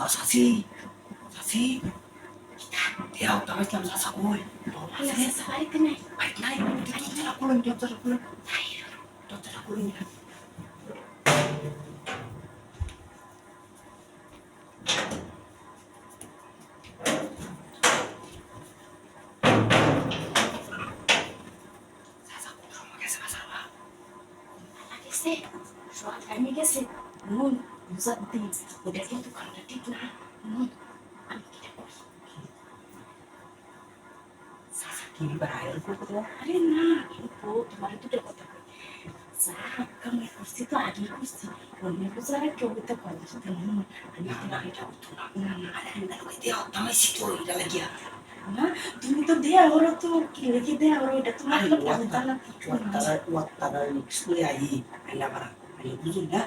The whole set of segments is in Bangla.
সাসি সাসি দেও তামাই কাম সাসা কই আল্লাহ সাইতে নাই বাইক নাই দরজা খুলুন দরজা খুলুন দরজা খুলুন সাসা কোন সময় গেছে বাসাবা গেছে সব টাইমে গেছে নুন বুঝার দিন ওটা কিন্তু খাওয়া ঠিক না নুন আমি কিটা করি সাসা কি বাড়ায় করতে আরে না কিন্তু তোমার দুটো কথা কই যা কামে করছি তো আগে করছি অন্য বুঝার কেউ তো করে সেটা নুন আমি তোমার এটা উঠো না না না আরে আমি কই দেও তামাই সিটো এটা লাগিয়া না তুমি তো দেয়া হলো তো কি লিখে দেয়া হলো এটা তোমার লোক জানতা না ওয়াক্তারা নিশ্চয়ই আইলা পারা আইলা বুঝুন না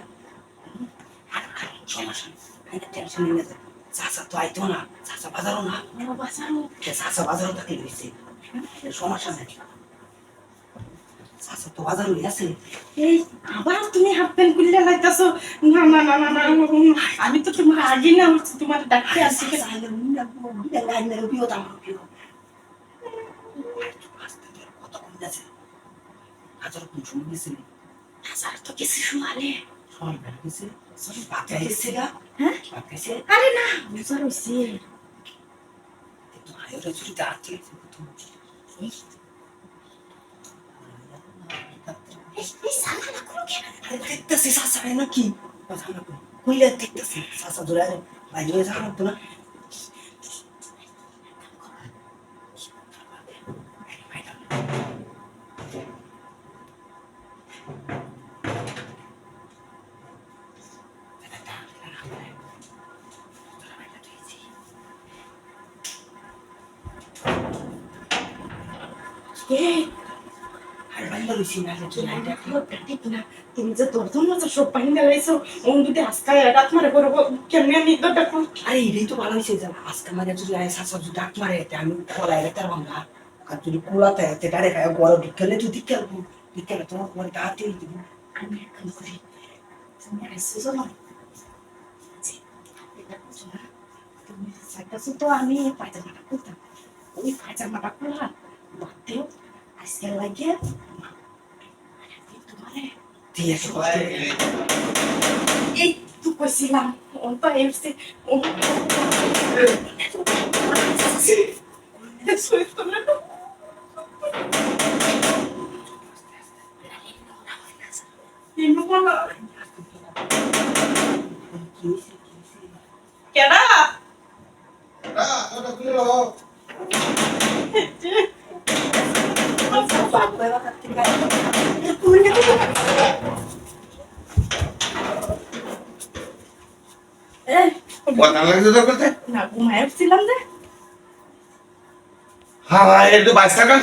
সমস্যা এটা টেনশন নিয়ে যায় চাচা তো আইতো না চাচা বাজারও না ও বাসানো চাচা বাজারও থাকি রয়েছে সমস্যা নেই চাচা তো বাজারও আছে এই আবার তুমি হাফ প্যান্ট খুললে লাইতাছো না না না না না আমি তো তোমার আগে না হচ্ছে তোমার ডাকতে আসছি কেন হাজার কোন সময় গেছিল হাজার তো কিছু শুয়ালে সময় বেড়ে গেছে ভাত খাইছে গা হ্যাঁ ভাত খাইছে আরে না বুঝা রইছে তো হায়রে চুরিতে হাত চেয়েছে এই সালা না করো কেন আরে দেখতেছি চাচা নাকি কথা না কইলে দেখতেছি চাচা ধরে বাইরে হয়ে যাওয়া লাগতো না এই আর বাইরে লইছি না লাইটা খুব ঠিক না তুমি যে তোর জন্য যে সব পানি লাগাইছো ওন যদি আজকাল রাত মারে করবো কেমনে আমি তো দেখো আরে এটাই তো ভালো হয়েছে আজকে মানে যদি চাচা যদি ডাক মারে আমি কলাই রেখে ভাঙা আর যদি কুলাতে ডারে খায় গরম ঢুকলে তুই দিকে তোমার পরে তাড়াতে দিব আমি এখন করি তুমি আইসো জানো এটা বুঝো না তুমি সাইকাছো তো আমি পায়জামাটা খুলতাম ওই পায়জামাটা খুললাম বাতেও আজকে লাগে তোমারে দিয়ে এই তো কইছিলাম ওন তো এসে ও কেডা কথা লাগছে তো করতে না ঘুমায় উঠছিলাম যে হ্যাঁ একটু বাইশ টাকা